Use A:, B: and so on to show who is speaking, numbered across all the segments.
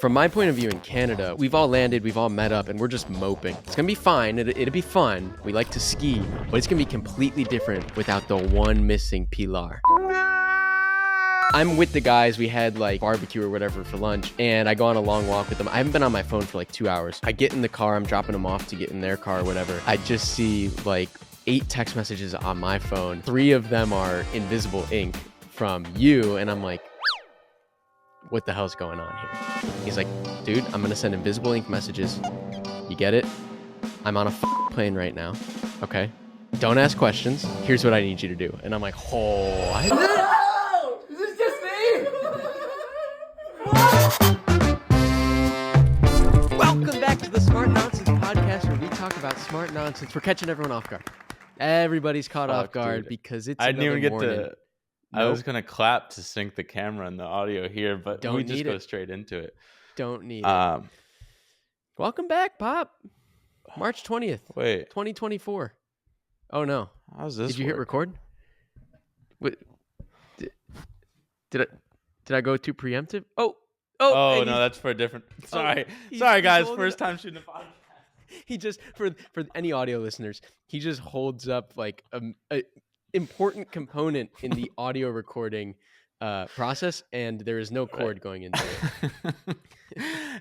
A: From my point of view in Canada, we've all landed, we've all met up, and we're just moping. It's gonna be fine, it'll be fun. We like to ski, but it's gonna be completely different without the one missing pilar. I'm with the guys, we had like barbecue or whatever for lunch, and I go on a long walk with them. I haven't been on my phone for like 2 hours. I get in the car, I'm dropping them off to get in their car or whatever. I just see like 8 text messages on my phone. 3 of them are invisible ink from you, and I'm like, what the hell's going on here? He's like, dude, I'm gonna send invisible ink messages. You get it? I'm on a plane right now. Okay? Don't ask questions. Here's what I need you to do. And I'm like, oh,
B: No! Is this just me?
A: Welcome back to the Smart Nonsense podcast, where we talk about smart nonsense. We're catching everyone off guard. Everybody's caught off guard, dude, because it's
C: I didn't even get
A: morning.
C: to. I was gonna clap to sync the camera and the audio here, but
A: Don't
C: we just
A: need
C: go
A: it.
C: straight into it.
A: Don't need it. Welcome back, Pop. March 20th,
C: Wait,
A: 2024. Oh no.
C: how's this?
A: Did you hit
C: work?
A: record? What, did I go too preemptive? Oh,
C: Oh
A: hey,
C: no, that's for a different. Sorry,
A: he's
C: guys.
A: holding
C: First
A: up.
C: time shooting a podcast.
A: He just for any audio listeners, he just holds up like a important component in the audio recording process, and there is no cord going into it.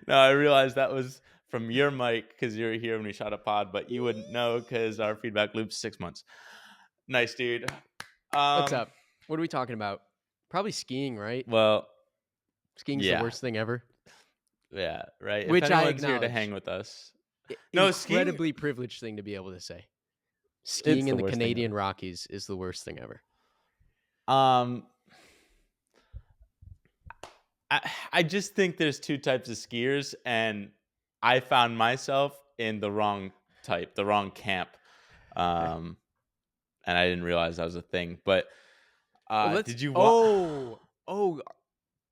C: No, I realized that was from your mic because you were here when we shot a pod, but you wouldn't know because our feedback loop's 6 months. Nice, dude.
A: What's up? What are we talking about? Probably skiing, right?
C: Well,
A: Skiing's
C: yeah.
A: the worst thing ever.
C: yeah, right.
A: Which
C: if
A: I
C: anyone's here to
A: acknowledge.
C: hang with us. No, skiing-
A: Incredibly privileged thing to be able to say. Skiing in
C: the
A: the
C: worst thing
A: Canadian Rockies is the worst thing ever.
C: I just think there's 2 types of skiers, and I found myself in the wrong type, the wrong camp, and I didn't realize that was a thing. But did you?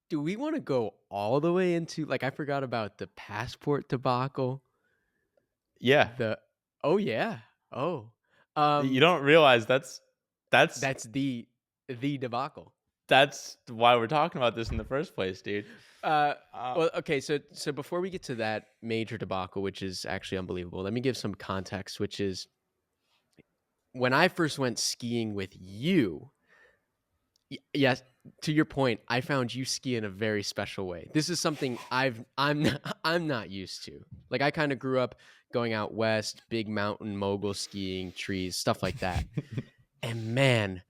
A: Do we want to go all the way into, like, I forgot about the passport debacle?
C: Yeah. You don't realize that's
A: the debacle.
C: that's why we're talking about this in the first place, dude.
A: Well, okay, so before we get to that major debacle, which is actually unbelievable, let me give some context, which is when I first went skiing with you. Yes, to your point, I found you ski in a very special way. This is something I'm not used to. Like, I kind of grew up going out west, big mountain mogul skiing, trees, stuff like that. And man,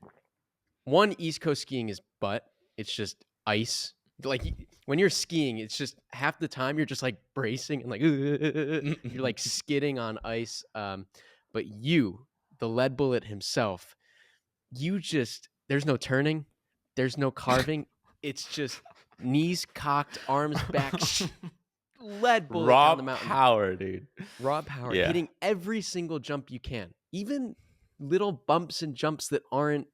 A: one, East Coast skiing is butt. It's just ice. Like, when you're skiing, it's just half the time you're just like bracing and like you're like skidding on ice. But you, the lead bullet himself, there's no turning, there's no carving. It's just knees cocked, arms back, lead bullet
C: Raw
A: down the mountain.
C: power, dude.
A: Raw power,
C: Yeah.
A: hitting every single jump you can, even little bumps and jumps that aren't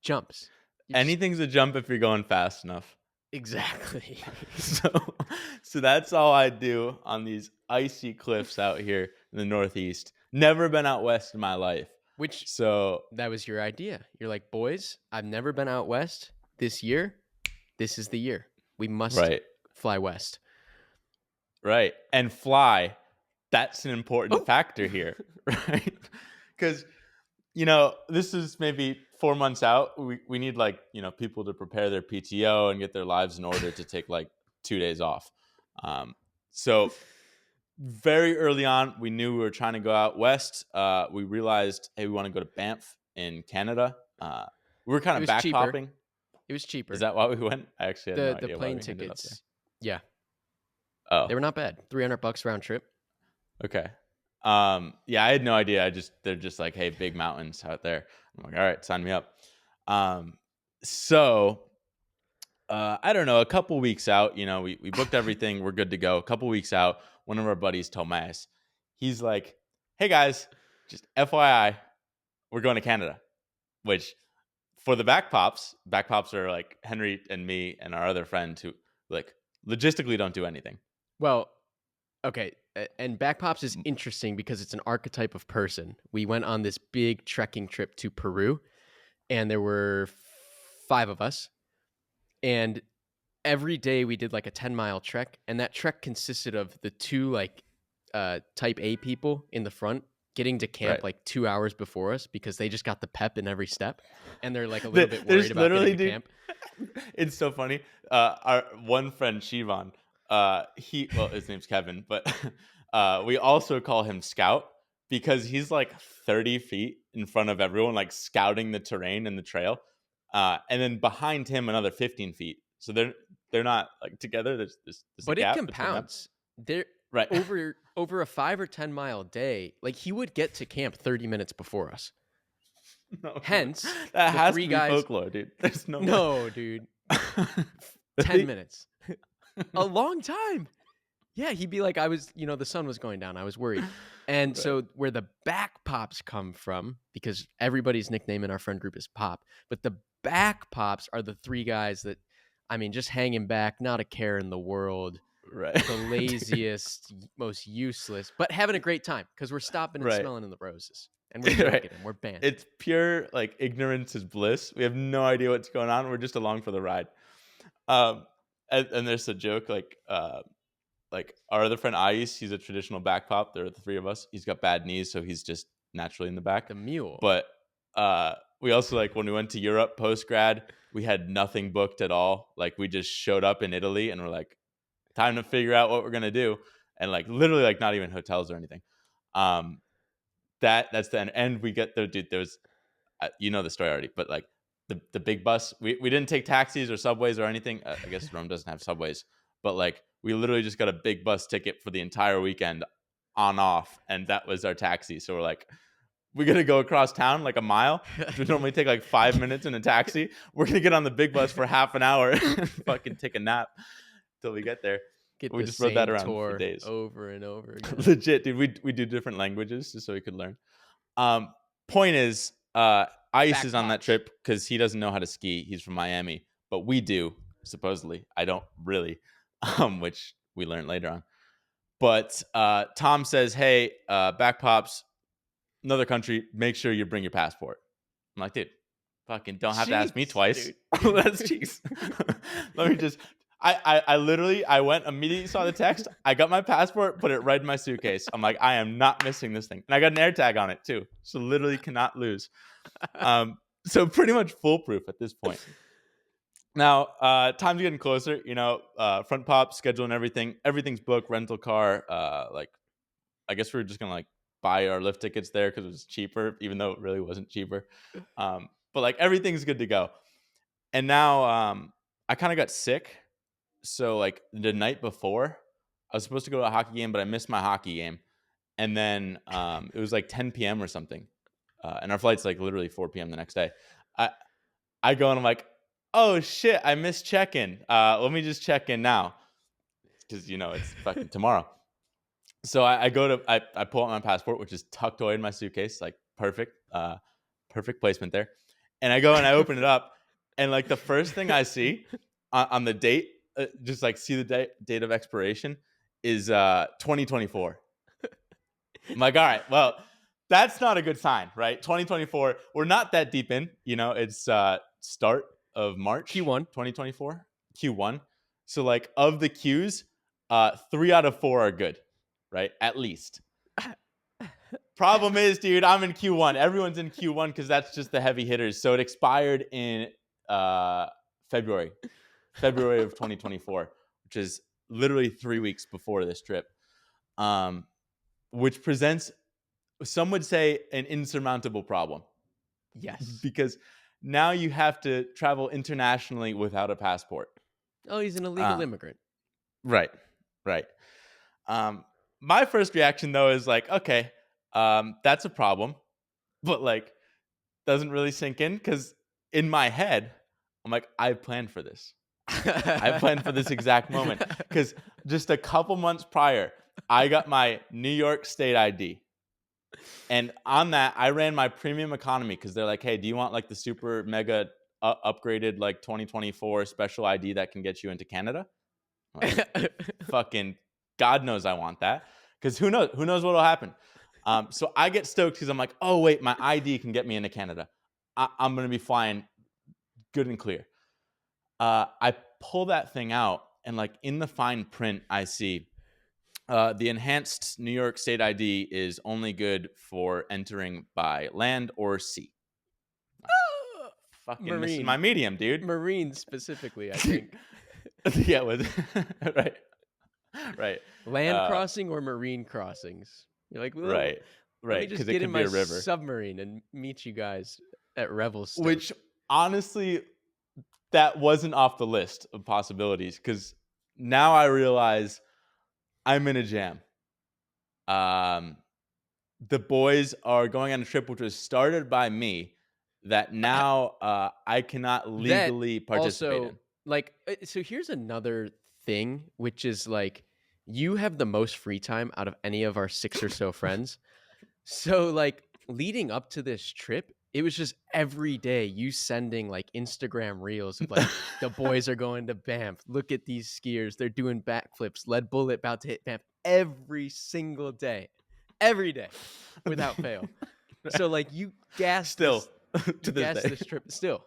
A: jumps.
C: Anything's a jump if you're going fast enough.
A: Exactly.
C: So that's all I do on these icy cliffs out here in the Northeast. Never been out west in my life.
A: That was your idea. You're like, boys, I've never been out west. This year, this is the year. We must fly west.
C: Right. And fly. That's an important factor here. Right. Because, this is maybe 4 months out. We need people to prepare their PTO and get their lives in order to take 2 days off. So very early on, we knew we were trying to go out west. We realized, hey, we want to go to Banff in Canada. We were kind of backpopping.
A: It was cheaper.
C: Is that why we went? I actually had no idea
A: the
C: why
A: plane
C: we ended up
A: tickets. Yeah.
C: Oh,
A: they were not bad. $300 round trip.
C: Okay. Yeah, I had no idea. They're just like, hey, big mountains out there. I'm like, all right, sign me up. So I don't know, a couple weeks out, we booked everything. We're good to go. A couple weeks out, one of our buddies, Tomas, he's like, hey guys, just FYI, we're going to Canada, which for the backpops are like Henry and me and our other friend who logistically don't do anything.
A: Well, okay. And Backpops is interesting because it's an archetype of person. We went on this big trekking trip to Peru, and there were 5 of us. And every day we did like a 10-mile trek, and that trek consisted of the two like type A people in the front getting to camp
C: Right.
A: like 2 hours before us because they just got the pep in every step, and they're like a little bit worried
C: There's
A: about getting
C: literally,
A: to
C: dude.
A: camp.
C: It's so funny. Our one friend Shivan, well, his name's Kevin, but we also call him Scout because he's like 30 feet in front of everyone, like scouting the terrain and the trail, and then behind him another 15 feet. So they're not like together. There's a
A: But it
C: gap between them.
A: compounds. There
C: Right.
A: over a 5 or 10-mile day, like he would get to camp 30 minutes before us.
C: No,
A: Hence,
C: that
A: the
C: has to
A: 3
C: be
A: guys.
C: folklore, dude. There's no way.
A: No, dude. 10
C: Really?
A: minutes. A long time. Yeah, he'd be like, the sun was going down. I was worried. And
C: Right.
A: so where the Backpops come from, because everybody's nickname in our friend group is Pop, but the Backpops are the 3 guys that, I mean, just hanging back, not a care in the world,
C: Right.
A: the laziest, most useless, but having a great time because we're stopping and
C: Right.
A: smelling in the roses. And we're
C: Right.
A: joking and we're banting.
C: It's pure like ignorance is bliss. We have no idea what's going on. We're just along for the ride. Um, and there's a joke like our other friend Ais, he's a traditional back pop. There are the 3 of us. He's got bad knees, so he's just naturally in the back.
A: The mule.
C: But we also like when we went to Europe post grad, we had nothing booked at all. Like we just showed up in Italy and we're like, time to figure out what we're gonna do, and like literally like not even hotels or anything. Um, that's the end. And we get there, dude. There's you know the story already, but like the big bus, we didn't take taxis or subways or anything. I guess Rome doesn't have subways, but like we literally just got a big bus ticket for the entire weekend on off, and that was our taxi. So we're like, we're gonna go across town like a mile, which would normally take like 5 minutes in a taxi. We're gonna get on the big bus for half an hour and fucking take a nap till we get there.
A: Get
C: We
A: the
C: just rode that
A: same
C: around for
A: tour
C: days.
A: over and over again.
C: Legit, dude. We do different languages just so we could learn. Point is, Ice is on that
A: Backpops.
C: trip because he doesn't know how to ski. He's from Miami, but we do supposedly. I don't really, which we learned later on. But Tom says, "Hey, Backpops, another country. Make sure you bring your passport." I'm like, dude, fucking don't have to ask me
A: Jeez,
C: twice.
A: dude.
C: That's cheese. Let me just. I literally went immediately saw the text. I got my passport, put it right in my suitcase. I'm like, I am not missing this thing, and I got an air tag on it too, so literally cannot lose. So pretty much foolproof at this point. Now, time's getting closer. Frontpop schedule and everything. Everything's booked. Rental car. Like, I guess we are just gonna like buy our lift tickets there because it was cheaper, even though it really wasn't cheaper. But like everything's good to go. And now, I kind of got sick. So like the night before, I was supposed to go to a hockey game, but I missed my hockey game. And then it was like 10 p.m. or something. And our flight's like literally 4 p.m. the next day. I go and I'm like, oh shit, I missed check-in. Let me just check in now. Because it's fucking tomorrow. So I pull out my passport, which is tucked away in my suitcase, like perfect placement there. And I go and I open it up, and like the first thing I see on the date, just like see the date of expiration is 2024. I'm like, all right, well, that's not a good sign, right? 2024, we're not that deep in, it's start of March,
A: Q1.
C: 2024, Q1. So like of the Qs, 3 out of 4 are good, right? At least. Problem is, dude, I'm in Q1. Everyone's in Q1 because that's just the heavy hitters. So it expired in February of 2024, which is literally 3 weeks before this trip, which presents, some would say, an insurmountable problem.
A: Yes.
C: Because now you have to travel internationally without a passport.
A: Oh, he's an illegal immigrant.
C: Right. My first reaction though is like, okay, that's a problem, but like doesn't really sink in because in my head, I'm like, I planned for this. I planned for this exact moment because just a couple months prior, I got my New York State ID. And on that, I ran my premium economy because they're like, hey, do you want like the super mega upgraded like 2024 special ID that can get you into Canada? Like, fucking God knows I want that because who knows what will happen. So I get stoked because I'm like, oh wait, my ID can get me into Canada. I'm gonna be flying good and clear. I pull that thing out, and like in the fine print, I see the enhanced New York State ID is only good for entering by land or sea. Fucking missing my
A: Marine.
C: medium, dude.
A: Marine specifically, I think.
C: Yeah, with right, right,
A: Land crossing or marine crossings. You're like, well,
C: right,
A: let me
C: right.
A: just
C: Because it
A: get in
C: could be
A: my
C: a river.
A: submarine and meet you guys at Revelstoke.
C: Which honestly, that wasn't off the list of possibilities. Because now I realize I'm in a jam. The boys are going on a trip which was started by me that now I cannot
A: That
C: legally participate
A: also,
C: in.
A: like, so here's another thing, which is like, you have the most free time out of any of our 6 or so friends. So, like, leading up to this trip, it was just every day you sending like Instagram reels of like, the boys are going to Banff. Look at these skiers. They're doing backflips. Lead bullet about to hit Banff every day without fail. So, like, you gas
C: Still,
A: this,
C: to
A: you
C: this
A: gas
C: day.
A: this trip still,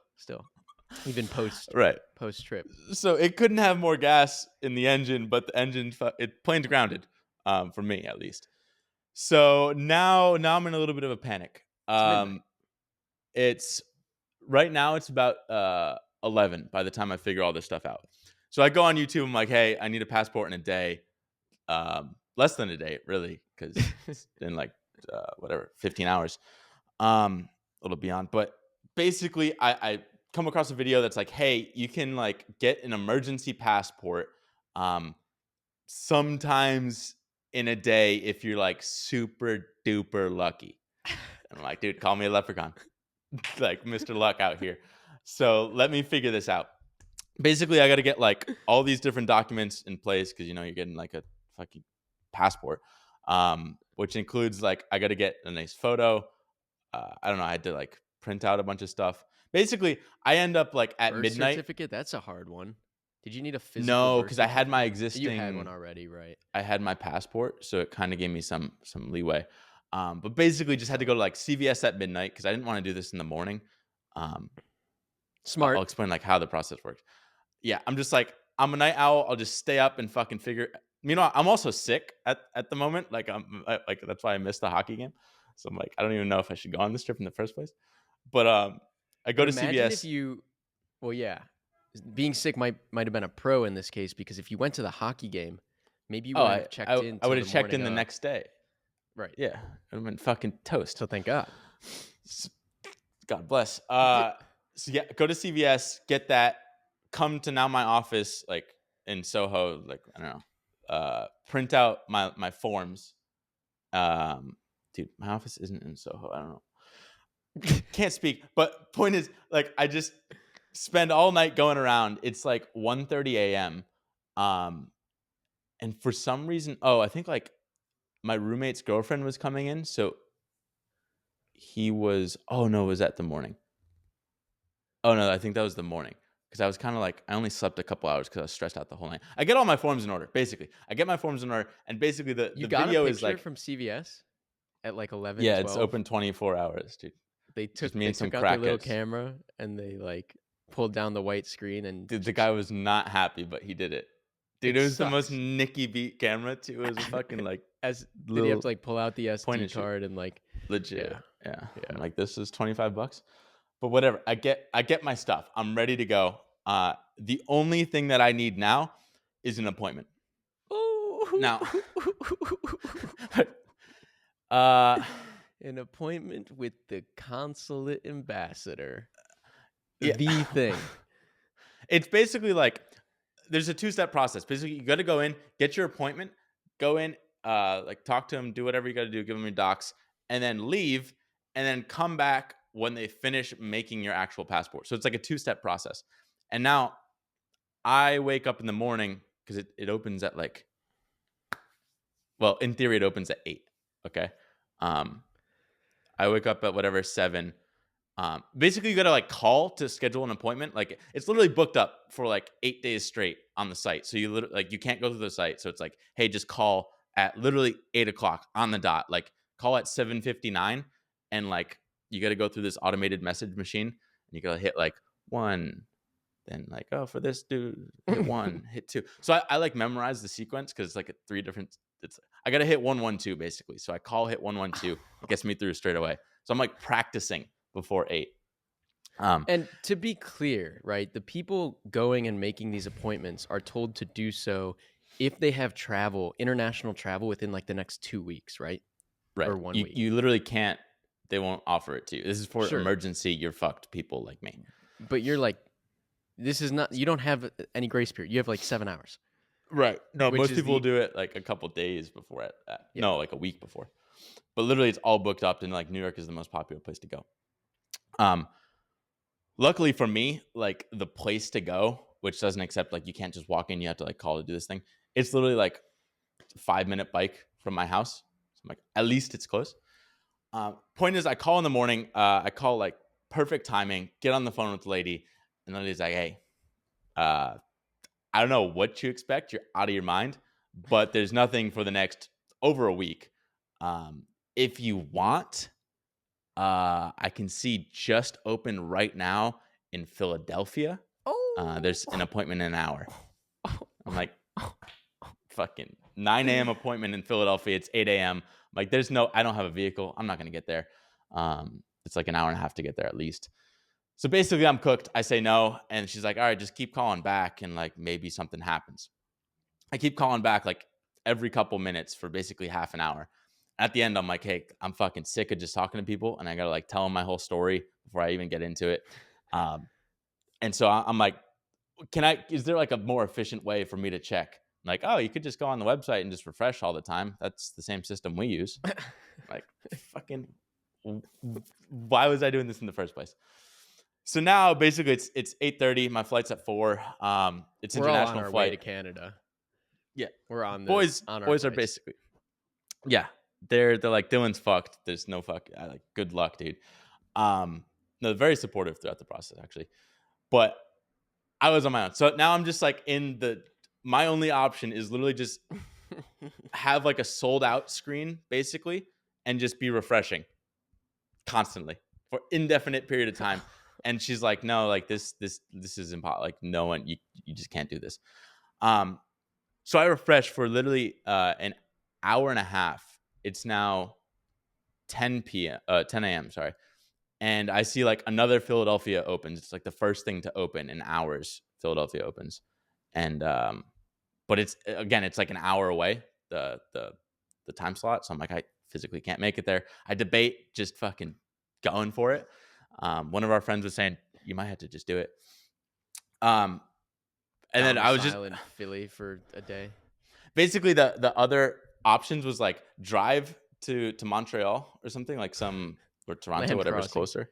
A: even post
C: Right.
A: trip.
C: So it couldn't have more gas in the engine, but the engine, plane's grounded, for me at least. So now I'm in a little bit of a panic.
A: It's midnight.
C: It's right now it's about 11 by the time I figure all this stuff out. So I go on YouTube. I'm like, hey, I need a passport in a day. Less than a day, really, because it's in like 15 hours, a little beyond. But basically, I come across a video that's like, hey, you can like get an emergency passport, sometimes in a day if you're like super duper lucky. And I'm like, dude, call me a leprechaun, like Mr. Luck out here. So let me figure this out. Basically, I got to get like all these different documents in place because you're getting like a fucking passport, which includes like I got to get a nice photo. I don't know. I had to like print out a bunch of stuff. Basically, I end up like at
A: Birth
C: midnight.
A: certificate, that's a hard one. Did you need a physical
C: No,
A: birth
C: because I had my
A: certificate? You had one
C: existing.
A: already, right?
C: I had my passport, so it kind of gave me some leeway. But basically, just had to go to like CVS at midnight because I didn't want to do this in the morning. Um, I'll
A: Smart.
C: explain like how the process works. Yeah, I'm just like, I'm a night owl. I'll just stay up and fucking figure. I'm also sick at the moment. Like like that's why I missed the hockey game. So I'm like, I don't even know if I should go on this trip in the first place. But I go
A: But
C: to
A: imagine if
C: CVS.
A: you, well, yeah, being sick might have been a pro in this case, because if you went to the hocky game, maybe you
C: Oh,
A: wouldn't have checked in
C: I
A: till
C: would
A: the
C: have checked
A: morning
C: in the
A: of.
C: next day.
A: Right.
C: Yeah, I would have been fucking toast.
A: So thank God.
C: God bless. So yeah, go to CVS, get that. Come to now my office, like in Soho, like I don't know. Print out my forms. Dude, my office isn't in Soho. I don't know. Can't speak. But point is, like, I just spend all night going around. It's like 1:30 a.m. And for some reason, I think like my roommate's girlfriend was coming in, so he was. Oh no, was that the morning? Oh no, I think that was the morning because I was kind of like I only slept a couple hours because I was stressed out the whole night. I get all my forms in order. Basically, I get my forms in order, and basically
A: You
C: the
A: got a
C: video is
A: picture
C: like,
A: from CVS at like 11,
C: yeah, it's
A: 12.
C: open 24 hours, dude.
A: They
C: Just me
A: they
C: and some
A: took out their little
C: crackheads.
A: camera and they like pulled down the white screen, and
C: Dude, the guy was not happy, but he did it. Dude,
A: it
C: it was the most
A: sucks.
C: Nicky beat camera too. It was a fucking like
A: As did he have
C: little
A: to like pull out the
C: point
A: SD
C: and shoot.
A: card and like,
C: Legit.
A: yeah,
C: Yeah. I'm
A: yeah.
C: like, this is $25. But whatever. I get my stuff. I'm ready to go. The only thing that I need now is an appointment. Now, uh,
A: an appointment with the consulate ambassador.
C: yeah.
A: The thing.
C: It's basically like there's a two-step process. Basically, you got to go in, get your appointment, go in, like talk to them, do whatever you got to do, give them your docs, and then leave, and then come back when they finish making your actual passport. So it's like a two-step process. And now I wake up in the morning because it opens at like, well, in theory, it opens at 8. Okay. I wake up at whatever 7. Basically, you got to like call to schedule an appointment. Like it's literally booked up for like 8 days straight on the site. So you literally like you can't go through the site. So it's like, hey, just call at literally 8 o'clock on the dot. Like call at 7:59, and like you got to go through this automated message machine, and you got to hit like 1, Then like, oh, for this dude, hit 1, hit 2. So I like memorize the sequence because it's like 3 different. It's I gotta hit 1 1 2 basically. So I call hit 1 1 2. It gets me through straight away. So I'm like practicing before 8.
A: And to be clear, right, the people going and making these appointments are told to do so if they have international travel within like the next 2 weeks, right?
C: Right.
A: Or 1 week.
C: You literally can't. They won't offer it to you. This is for
A: Sure.
C: emergency. You're fucked people like me.
A: But you're like, this is not, you don't have any grace period. You have like 7 hours.
C: Right. No,
A: Which
C: most
A: is
C: people will
A: the,
C: do it like a couple days before that.
A: yeah.
C: No, like a week before. But literally, it's all booked up, and like New York is the most popular place to go. Luckily for me, like the place to go, which doesn't accept like you can't just walk in, you have to like call to do this thing. It's literally like a 5-minute bike from my house. So I'm like, at least it's close. Point is, I call in the morning. I call like perfect timing. Get on the phone with the lady, and the lady's like, "Hey, I don't know what you expect. You're out of your mind, but there's nothing for the next over a week. If you want, I can see just open right now in Philadelphia. There's an appointment in an hour." I'm like, fucking 9 a.m. appointment in Philadelphia. It's 8 a.m. Like, I don't have a vehicle. I'm not going to get there. It's like an hour and a half to get there at least. So basically, I'm cooked. I say no. And she's like, all right, just keep calling back and like maybe something happens. I keep calling back like every couple minutes for basically half an hour. At the end, I'm like, hey, I'm fucking sick of just talking to people. And I got to like tell them my whole story before I even get into it. And so I'm like, is there like a more efficient way for me to check? Like, oh, you could just go on the website and just refresh all the time. That's the same system we use. Like, fucking, why was I doing this in the first place? So now basically it's 8:30. My flight's at 4. It's
A: We're all on
C: international
A: our way
C: flight.
A: to Canada.
C: Yeah.
A: We're on
C: Boys
A: our
C: are
A: flights.
C: basically, yeah. They're like, Dylan's fucked. There's no fuck. Like, good luck, dude. No, they're very supportive throughout the process, actually. But I was on my own. So now I'm just like my only option is literally just have like a sold out screen basically and just be refreshing constantly for indefinite period of time. And she's like, no, like this is impossible. Like no one, you just can't do this. So I refresh for literally an hour and a half. It's now 10 a.m. Sorry. And I see like another Philadelphia opens. It's like the first thing to open in hours. Philadelphia opens. And but it's like an hour away, the time slot. So I'm like, I physically can't make it there. I debate just fucking going for it. One of our friends was saying you might have to just do it. And then I was just
A: in Philly for a day.
C: basically the other options was like drive to Montreal or something like or Toronto,
A: Land
C: whatever's
A: crossing.
C: closer.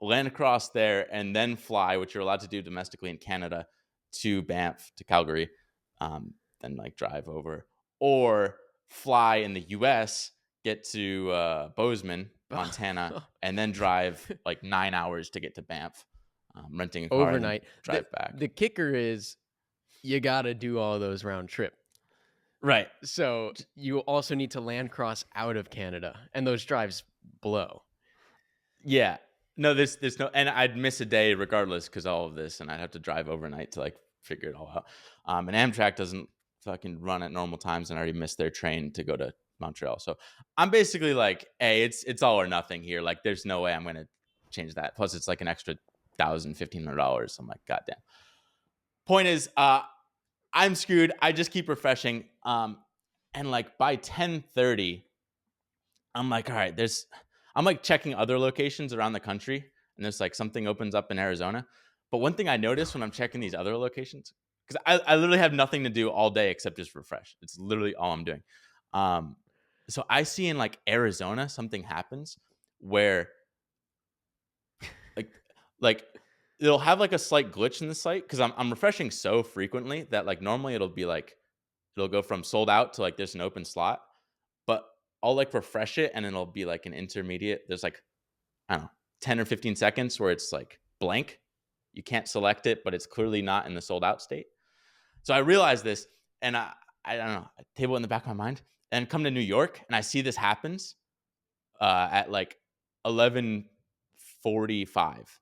C: Land across there and then fly, which you're allowed to do domestically in Canada, to Banff, to Calgary, then like drive over, or fly in the US, get to Bozeman, Montana, and then drive like 9 hours to get to Banff, renting a car
A: Overnight.
C: and then drive back.
A: The kicker is you got to do all those round trip.
C: Right.
A: So you also need to land cross out of Canada, and those drives blow.
C: Yeah. No, there's no, and I'd miss a day regardless because all of this, and I'd have to drive overnight to like figure it all out. And Amtrak doesn't fucking run at normal times, and I already missed their train to go to Montreal. So I'm basically like, hey, it's all or nothing here. Like, there's no way I'm gonna change that. Plus, it's like an extra $1,500. I'm like, goddamn. Point is, I'm screwed. I just keep refreshing. And like by 10:30, I'm like, all right, I'm like checking other locations around the country, and there's like something opens up in Arizona. But one thing I noticed when I'm checking these other locations, because I literally have nothing to do all day except just refresh. It's literally all I'm doing. So I see in like Arizona, something happens where like like it'll have like a slight glitch in the site because I'm refreshing so frequently that like normally it'll go from sold out to like there's an open slot, but I'll like refresh it and it'll be like an intermediate. There's like, I don't know, 10 or 15 seconds where it's like blank. You can't select it, but it's clearly not in the sold out state. So I realized this and I don't know, I table it in the back of my mind and come to New York and I see this happens at like 11:45.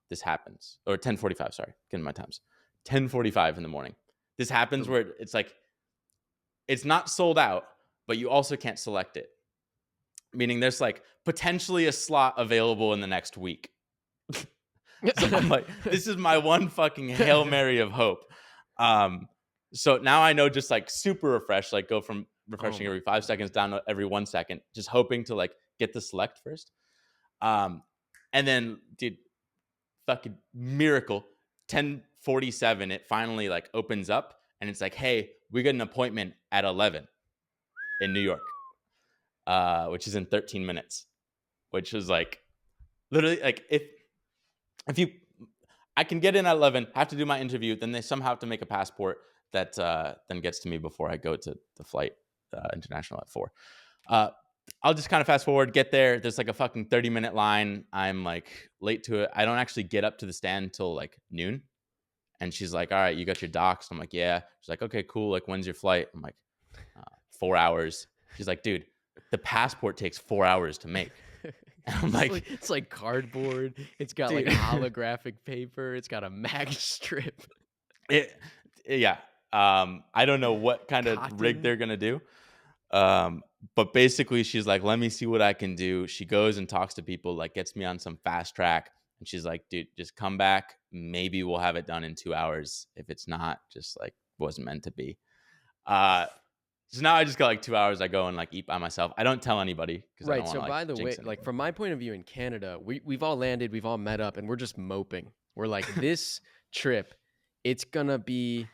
C: This happens, or 10:45. Sorry, getting my times. 10:45 in the morning. This happens where it's like it's not sold out, but you also can't select it. Meaning there's like potentially a slot available in the next week. So I'm like, this is my one fucking Hail Mary of hope. So now I know just like super refresh, like go from refreshing every 5 seconds down to every 1 second, just hoping to like get the select first. And then dude, fucking miracle, 10:47, it finally like opens up and it's like, hey, we got an appointment at 11 in New York, which is in 13 minutes, which is like literally like if you I can get in at 11, have to do my interview, then they somehow have to make a passport that then gets to me before I go to the flight international at 4. I'll just kind of fast forward, get there. There's like a fucking 30-minute line. I'm like late to it. I don't actually get up to the stand until like noon. And she's like, all right, you got your docs? I'm like, yeah. She's like, okay, cool. Like, when's your flight? I'm like, 4 hours. She's like, dude, the passport takes 4 hours to make. And I'm like,
A: it's like cardboard. It's got
C: dude.
A: like holographic paper. It's got a mag strip.
C: Yeah. I don't know what kind of rig
A: Cotton.
C: they're gonna do. But basically she's like, let me see what I can do. She goes and talks to people, like gets me on some fast track. And she's like, dude, just come back. Maybe we'll have it done in 2 hours. If it's not, just like wasn't meant to be. So now I just got like 2 hours. I go and like eat by myself. I don't tell anybody because I don't
A: Right.
C: want
A: So
C: to
A: by
C: like
A: the way,
C: jinx
A: like
C: anything.
A: from my point of view in Canada, we've all landed, we've all met up, and we're just moping. We're like, this trip, it's gonna be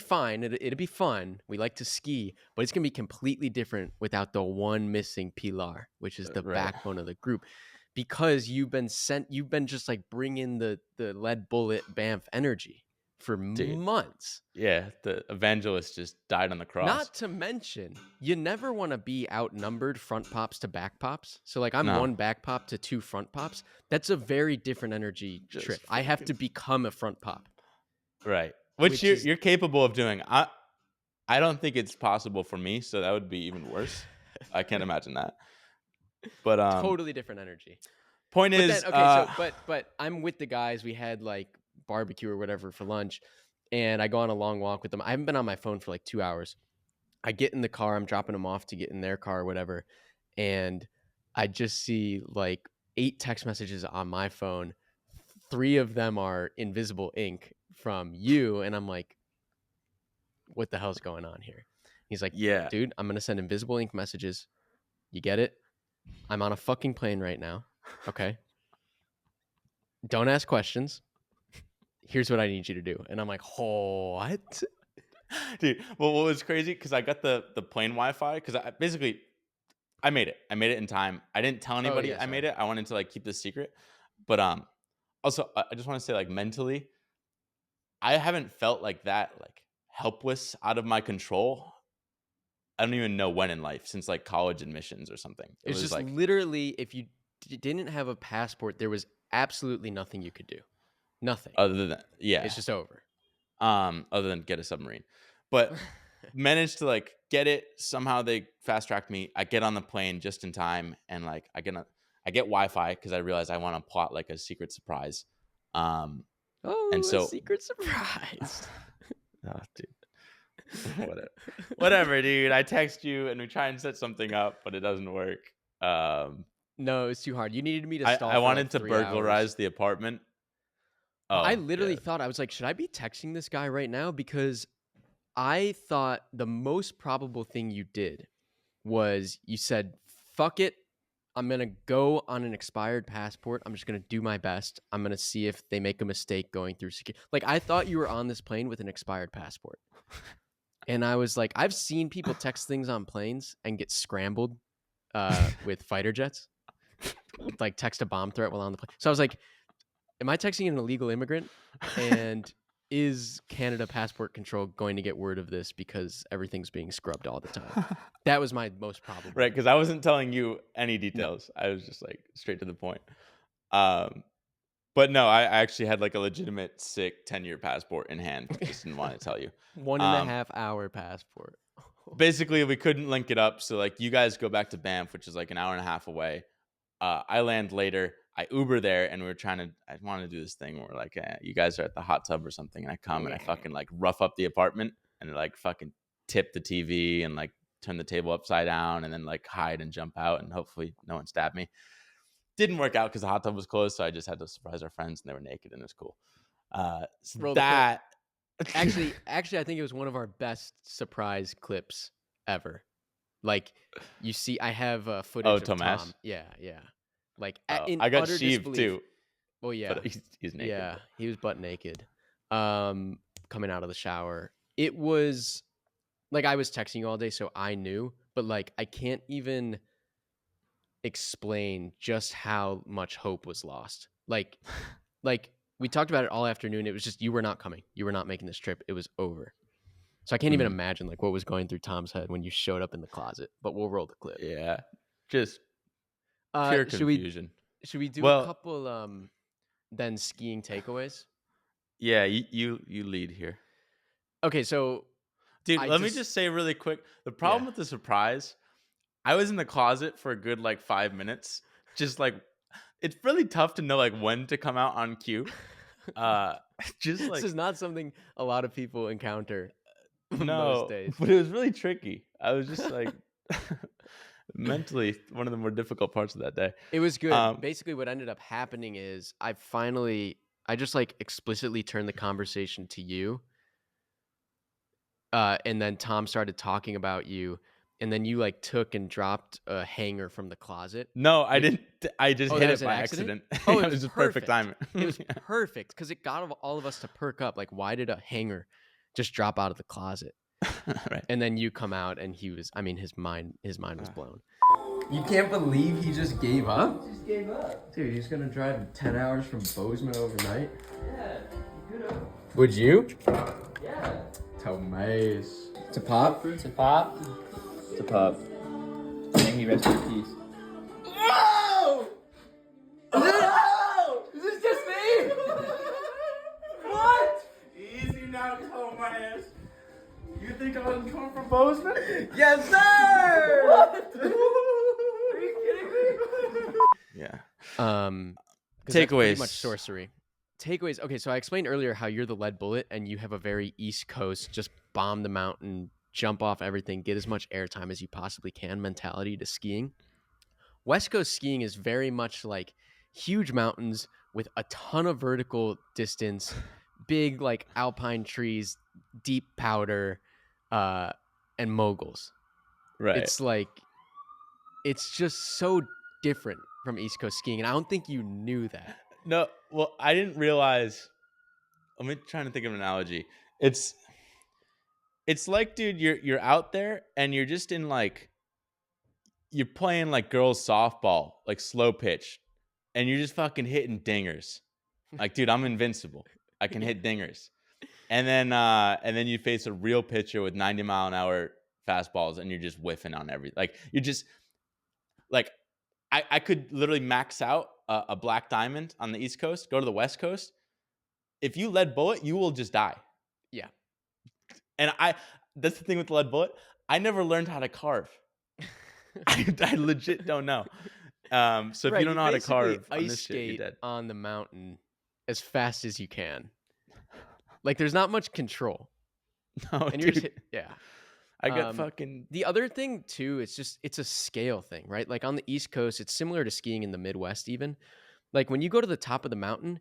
A: fine. It'll be fun. We like to ski, but it's gonna be completely different without the one missing pilar, which is the
C: Right.
A: backbone of the group. Because you've been just like bringing the lead bullet Banff energy for
C: Dude.
A: months.
C: Yeah, the evangelist just died on the cross.
A: Not to mention, you never want to be outnumbered front pops to back pops. So like I'm
C: No.
A: one back pop to 2 front pops. That's a very different energy
C: Just
A: trip. I have to become a front pop.
C: Right. Which
A: Which
C: you're
A: is-
C: you're capable of doing. I don't think it's possible for me, so that would be even worse. I can't imagine that. But
A: Totally different energy.
C: point
A: But
C: is
A: then okay, so but I'm with the guys. We had like barbecue or whatever for lunch, and I go on a long walk with them. I haven't been on my phone for like 2 hours. I get in the car, I'm dropping them off to get in their car or whatever, and I just see like 8 text messages on my phone. 3 of them are invisible ink from you, and I'm like, what the hell's going on here? He's like,
C: yeah.
A: dude, I'm gonna send invisible ink messages. You get it? I'm on a fucking plane right now. Okay. Don't ask questions. Here's what I need you to do. And I'm like, what?
C: Dude, well, what was crazy because I got the plane Wi-Fi because I made it. I made it in time. I didn't tell anybody
A: yeah,
C: I made
A: sorry.
C: it. I wanted to like keep this secret. But also I just want to say like mentally, I haven't felt like that like helpless out of my control. I don't even know when in life since like college admissions or something. It
A: It's
C: was
A: just
C: like
A: literally if you didn't have a passport, there was absolutely nothing you could do. Nothing.
C: other than
A: It's just over.
C: other than get a submarine. But managed to like get it. Somehow they fast tracked me. I get on the plane just in time and like I get Wi-Fi because I realized I want to plot like a secret surprise.
A: Oh,
C: And
A: a
C: so
A: secret surprise.
C: oh, dude. Whatever, dude. I text you and we try and set something up, but it doesn't work.
A: No, it's too hard. You needed me to stall
C: I
A: for
C: wanted
A: like
C: to
A: 3
C: burglarize
A: hours.
C: the apartment.
A: I
C: Oh,
A: literally
C: yeah.
A: thought, I was like, should I be texting this guy right now? Because I thought the most probable thing you did was you said, fuck it. I'm going to go on an expired passport. I'm just going to do my best. I'm going to see if they make a mistake going through security. Like, I thought you were on this plane with an expired passport. And I was like, I've seen people text things on planes and get scrambled with fighter jets. Like, text a bomb threat while on the plane. So I was like, am I texting an illegal immigrant? And is Canada Passport Control going to get word of this because everything's being scrubbed all the time? That was my most probable.
C: Right, because I wasn't telling you any
A: No.
C: details. I was just like straight to the point. But no, I actually had like a legitimate sick 10-year passport in hand. Just didn't want to tell you.
A: 1.5 hour passport.
C: Basically, we couldn't link it up. So like you guys go back to Banff, which is like an hour and a half away. I land later. I Uber there, and I want to do this thing where like you guys are at the hot tub or something, and I come and I fucking like rough up the apartment and like fucking tip the TV and like turn the table upside down and then like hide and jump out and hopefully no one stabbed me. Didn't work out because the hot tub was closed, so I just had to surprise our friends and they were naked and it was cool. So
A: Roll the
C: that
A: Actually, I think it was one of our best surprise clips ever. Like, you see, I have footage of
C: Tomas.
A: Tom. Yeah. Like,
C: Oh,
A: in
C: I got
A: utter
C: sheeved
A: disbelief.
C: too.
A: Oh yeah,
C: But he's naked.
A: yeah, he was butt naked, coming out of the shower. It was like I was texting you all day, so I knew, but like I can't even explain just how much hope was lost. Like we talked about it all afternoon. It was just you were not coming. You were not making this trip. It was over. So I can't even imagine like what was going through Tom's head when you showed up in the closet. But we'll roll the clip.
C: Yeah, just pure confusion.
A: Should we do a couple then skiing takeaways?
C: Yeah, you lead here.
A: Okay, so
C: dude, let me just say really quick. The problem with the surprise, I was in the closet for a good like 5 minutes. Just like it's really tough to know like when to come out on cue. Just like
A: this is not something a lot of people encounter
C: most
A: days.
C: But it was really tricky. I was just like mentally one of the more difficult parts of that day.
A: It was good. Basically what ended up happening is I just like explicitly turned the conversation to you. And then Tom started talking about you, and then you like took and dropped a hanger from the closet.
C: No, I didn't. I just hit it by accident.
A: Oh,
C: it was just perfect timing.
A: It was perfect because it got all of us to perk up. Like, why did a hanger just drop out of the closet?
C: Right.
A: And then you come out, and his mind was blown.
B: You can't believe he just gave up? He just gave up. Dude, he's gonna drive 10 hours from Bozeman overnight? Yeah, you could have. Would you? Yeah. Tomas. To pop?
D: To pop? To pop. May he rest in peace.
B: Whoa! No! Is this just me? What?
C: Easy now, Tomas. You think I was coming from Bozeman?
B: Yes, sir! What? Are you kidding me?
C: Yeah.
A: Takeaways. Pretty much sorcery. Takeaways. Okay, so I explained earlier how you're the lead bullet and you have a very East Coast, just bomb the mountain, jump off everything, get as much airtime as you possibly can mentality to skiing. West Coast skiing is very much like huge mountains with a ton of vertical distance, big like alpine trees, deep powder, and moguls.
C: Right.
A: It's just so different from East Coast skiing, and I don't think you knew that.
C: No, well, I didn't realize. I'm trying to think of an analogy. It's like, dude, you're out there and you're just in like you're playing like girls softball, like slow pitch, and you're just fucking hitting dingers. Like, dude, I'm invincible. I can hit dingers. And then you face a real pitcher with 90-mile-an-hour fastballs, and you're just whiffing on everything. Like, you're just like, I could literally max out a black diamond on the East Coast, go to the West Coast. If you lead bullet, you will just die.
A: Yeah.
C: And that's the thing with the lead bullet. I never learned how to carve. I legit don't know. So if you don't know how to carve on this shit, you're dead.
A: On the mountain as fast as you can. Like, there's not much control.
C: No,
A: and
C: dude.
A: you're just yeah.
C: I got fucking.
A: The other thing too, it's a scale thing, right? Like on the East Coast, it's similar to skiing in the Midwest even. Like when you go to the top of the mountain,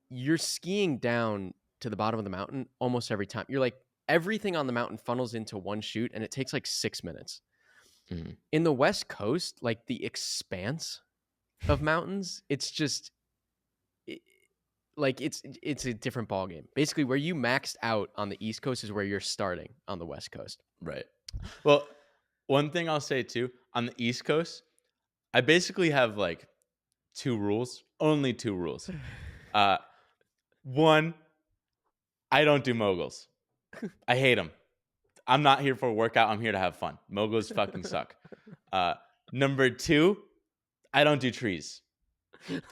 A: you're skiing down to the bottom of the mountain almost every time. You're like, everything on the mountain funnels into one chute, and it takes like 6 minutes. Mm-hmm. In the West Coast, like the expanse of mountains, it's just it's a different ballgame. Basically, where you maxed out on the East Coast is where you're starting on the West Coast.
C: Right. Well, one thing I'll say too, on the East Coast, I basically have like only two rules. One, I don't do moguls. I hate them. I'm not here for a workout. I'm here to have fun. Moguls fucking suck. Number two, I don't do trees.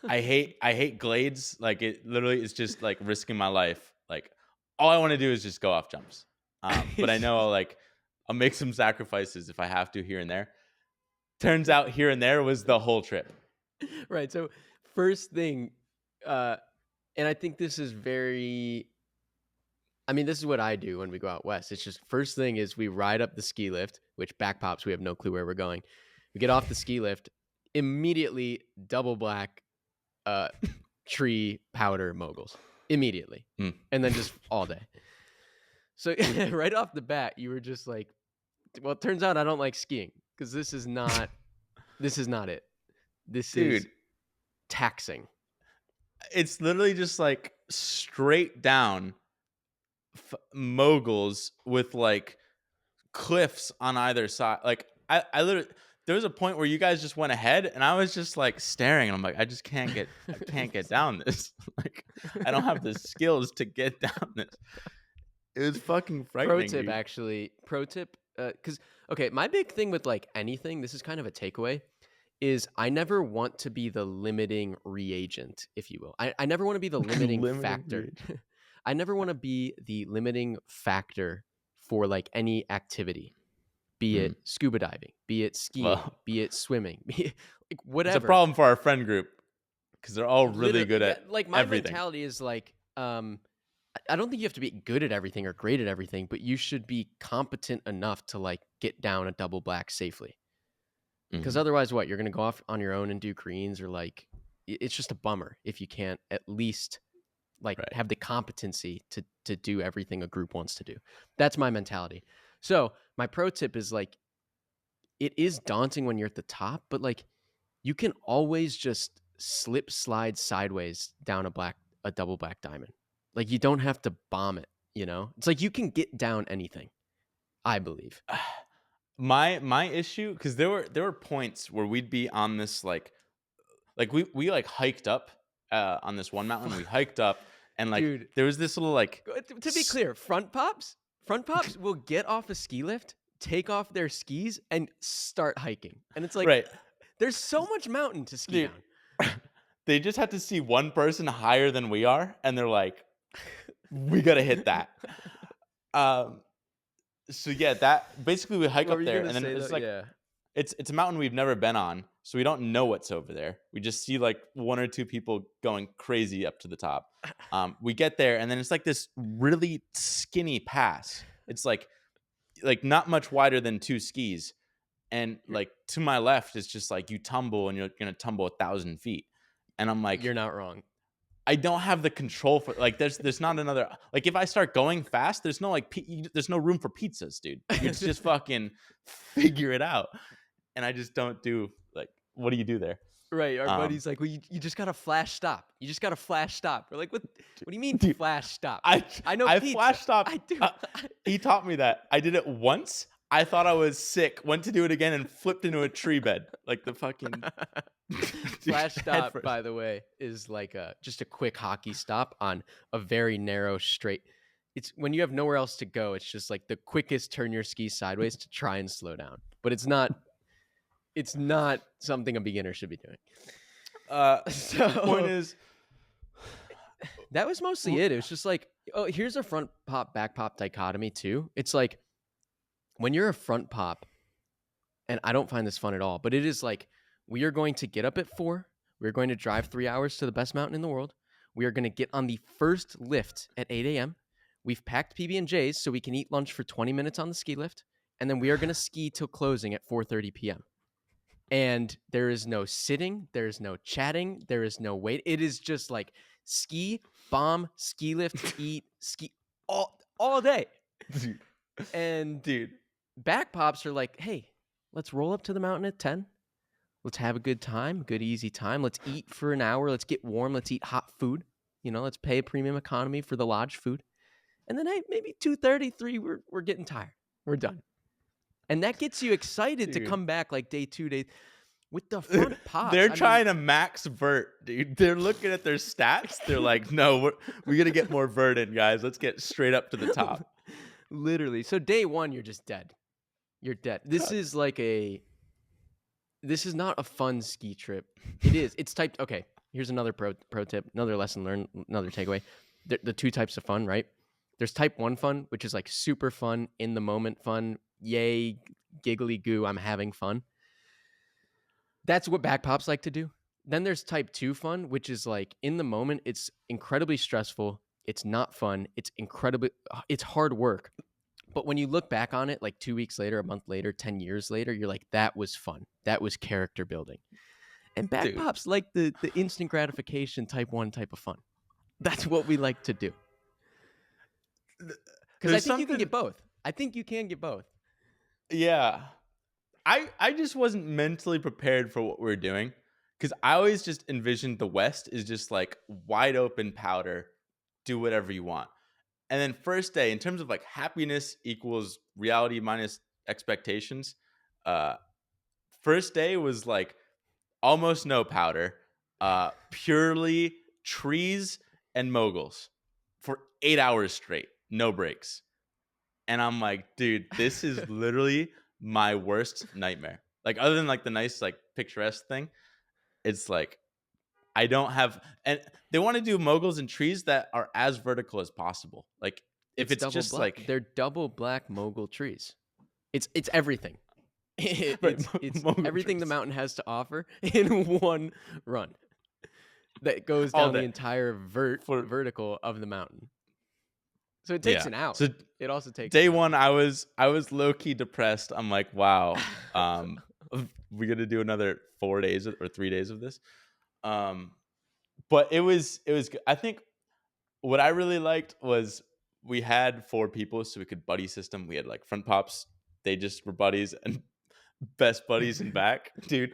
C: I hate glades. Like, it literally is just like risking my life. Like, all I want to do is just go off jumps. But I know I'll make some sacrifices if I have to here and there. Turns out here and there was the whole trip.
A: Right. So first thing, and I think this is very. I mean, this is what I do when we go out west. It's just first thing is we ride up the ski lift, which Backpops, we have no clue where we're going. We get off the ski lift, immediately double black tree powder moguls. Immediately. And then just all day. So right off the bat, you were just like, well, it turns out I don't like skiing because this is not it. This is taxing.
C: It's literally just like straight down moguls with like cliffs on either side. Like I literally, there was a point where you guys just went ahead and I was just like staring and I'm like, I can't get down this. Like I don't have the skills to get down this. It was fucking frightening.
A: Pro tip, because okay, my big thing with like anything, this is kind of a takeaway, is I never want to be the limiting reagent, if you will. I never want to be the limiting factor. I never want to be the limiting factor for like any activity, be it scuba diving, be it skiing, be it swimming, be it, like whatever.
C: It's a problem for our friend group because they're all really good at
A: like my
C: everything.
A: mentality is like, I don't think you have to be good at everything or great at everything, but you should be competent enough to like get down a double black safely. Because otherwise, what, you're going to go off on your own and do greens, or like it's just a bummer if you can't at least like have the competency to do everything a group wants to do. That's my mentality. So my pro tip is like, it is daunting when you're at the top, but like you can always just slide sideways down a double black diamond. Like you don't have to bomb it, you know? It's like you can get down anything, I believe.
C: My issue, because there were points where we'd be on this like we like hiked up on this one mountain. We hiked up and like
A: Dude,
C: there was this little like,
A: to be clear, front pops will get off a ski lift, take off their skis, and start hiking. And it's like, there's so much mountain to ski down.
C: They just have to see one person higher than we are, and they're like, we gotta hit that. So yeah, that basically we hike up there, and then it's like it's a mountain we've never been on, so we don't know what's over there. We just see like one or two people going crazy up to the top. We get there, and then it's like this really skinny pass. It's like not much wider than two skis, and like to my left, it's just like you tumble, and you're gonna tumble 1,000 feet. And I'm like,
A: you're not wrong.
C: I don't have the control for like there's not another, like if I start going fast, there's no like there's no room for pizzas, dude. You just fucking figure it out. And I just don't do like, what do you do there?
A: Right. Our buddy's like, well, you just got to flash stop. You just got to flash stop. We're like, what do you mean flash stop?
C: I know I flash stop.
A: I do.
C: He taught me that. I did it once. I thought I was sick, went to do it again and flipped into a tree bed. Like the fucking
A: flash stop, by the way, is like just a quick hockey stop on a very narrow straight. It's when you have nowhere else to go. It's just like the quickest turn your ski sideways to try and slow down. But it's not something a beginner should be doing. So
C: the point is,
A: that was mostly it. It was just like, oh, here's a front pop, back pop dichotomy too. It's like, when you're a front pop, and I don't find this fun at all, but it is like, we are going to get up at 4. We're going to drive 3 hours to the best mountain in the world. We are going to get on the first lift at 8 a.m. We've packed PB&Js so we can eat lunch for 20 minutes on the ski lift. And then we are going to ski till closing at 4:30 p.m. And there is no sitting. There is no chatting. There is no wait. It is just like ski, bomb, ski lift, eat, ski all day. And dude, back pops are like, hey, let's roll up to the mountain at 10. Let's have a good time, good easy time. Let's eat for an hour. Let's get warm. Let's eat hot food. You know, let's pay a premium economy for the lodge food. And then hey, maybe 2:33, we're getting tired. We're done. And that gets you excited to come back like day 2 days with the front pops.
C: They're trying to max vert, dude. They're looking at their stats. They're like, no, we're gonna get more vert in, guys. Let's get straight up to the top.
A: Literally. So day 1, you're just dead. You're dead. This is not a fun ski trip. It is. It's typed. Okay. Here's another pro tip, another lesson learned, another takeaway. The 2 types of fun, right? There's type 1 fun, which is like super fun, in the moment fun. Yay, giggly goo, I'm having fun. That's what back pops like to do. Then there's type 2 fun, which is like in the moment, it's incredibly stressful. It's not fun. It's hard work. But when you look back on it, like 2 weeks later, a month later, 10 years later, you're like, that was fun. That was character building. And
C: Dude,
A: backpops like the instant gratification type 1 type of fun. That's what we like to do. Because I
C: there's
A: think you can
C: something.
A: get both. I think you can get both.
C: Yeah. I just wasn't mentally prepared for what we were doing because I always just envisioned the West is just like wide open powder, do whatever you want. And then first day, in terms of like happiness equals reality minus expectations, uh, first day was like almost no powder, purely trees and moguls for 8 hours straight, no breaks. And I'm like, dude, this is literally my worst nightmare. Like, other than like the nice, like picturesque thing, it's like I don't have, and they want to do moguls and trees that are as vertical as possible. Like, if
A: It's
C: it's
A: double
C: just
A: black.
C: like,
A: They're double black mogul trees. It's everything.
C: right,
A: It's
C: mogul
A: everything the
C: trees
A: mountain has to offer in one run that goes
C: all
A: down the
C: day
A: entire
C: for,
A: vertical of the mountain. So it takes
C: yeah.
A: an hour.
C: So
A: It also takes
C: day
A: an hour.
C: one, I was low key depressed. I'm like, wow, we got to do another 4 days or 3 days of this. Um, but it was. I think what I really liked was we had 4 people, so we could buddy system. We had like front pops, they just were buddies, and best buddies in back, dude.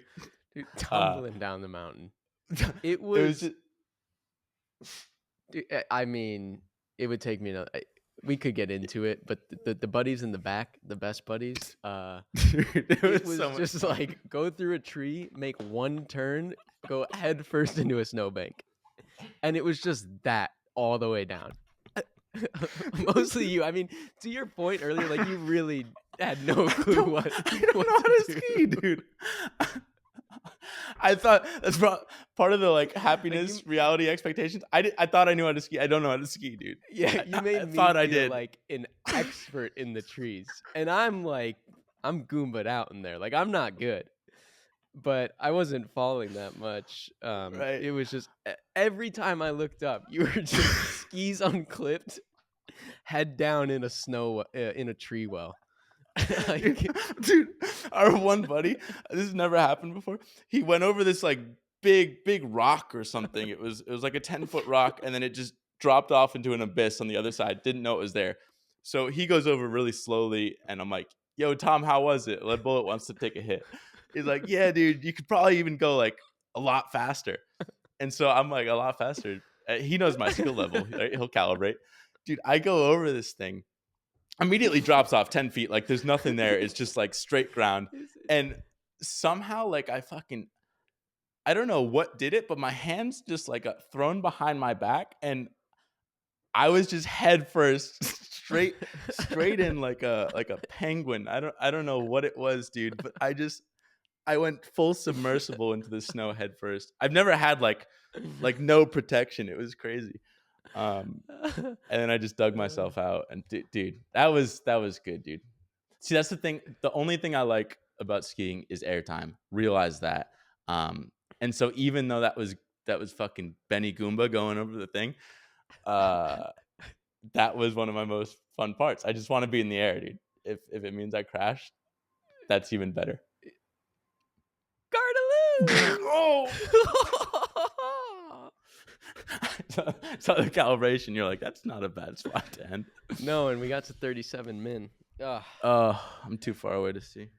A: Dude,
C: Uh,
A: tumbling down the mountain. It
C: it was
A: was.
C: just,
A: Dude, I mean, it would take me. We could get into it, but the buddies in the back, the best buddies.
C: dude, it
A: It
C: was
A: was
C: so much
A: just
C: fun.
A: like go through a tree, make one turn, go head first into a snowbank. And it was just that all the way down. Mostly you. I mean, to your point earlier, like you really had no clue what
C: I don't
A: what
C: know how to
A: to
C: ski,
A: do.
C: dude. I thought that's part of the like
A: Like
C: happiness, reality expectations. I thought I knew how to ski. I don't know how to ski, dude.
A: yeah, you made
C: I
A: me
C: thought I
A: feel
C: did.
A: like an expert in the trees. And I'm like, I'm goomba'd out in there. Like I'm not good. But I wasn't falling that much.
C: Right.
A: It was just every time I looked up, you were just skis unclipped, head down in a tree well.
C: dude,
A: Like,
C: dude, our one buddy, this has never happened before. He went over this like big rock or something. It was like a 10-foot rock, and then it just dropped off into an abyss on the other side. Didn't know it was there. So he goes over really slowly, and I'm like, "Yo, Tom, how was it?" Lead Bullet wants to take a hit. He's like, "Yeah, dude, you could probably even go like a lot faster." And so I'm like, "A lot faster." He knows my skill level. Right? He'll calibrate. Dude, I go over this thing, immediately drops off 10 feet. Like there's nothing there. It's just like straight ground. And somehow, like I don't know what did it, but my hands just like got thrown behind my back, and I was just head first, straight in like a penguin. I don't know what it was, dude, but I went full submersible into the snow head first. I've never had like no protection. It was crazy. And then I just dug myself out, and dude, that was good, dude. See, that's the thing. The only thing I like about skiing is airtime. Realize that. And so even though that was fucking Benny Goomba going over the thing, uh, that was one of my most fun parts. I just want to be in the air, dude. If it means I crash, that's even better.
A: Gardeloo!
C: Oh, saw the calibration. You're like, that's not a bad spot to end.
A: No, and we got to 37 min. Ugh.
C: I'm too far away to see.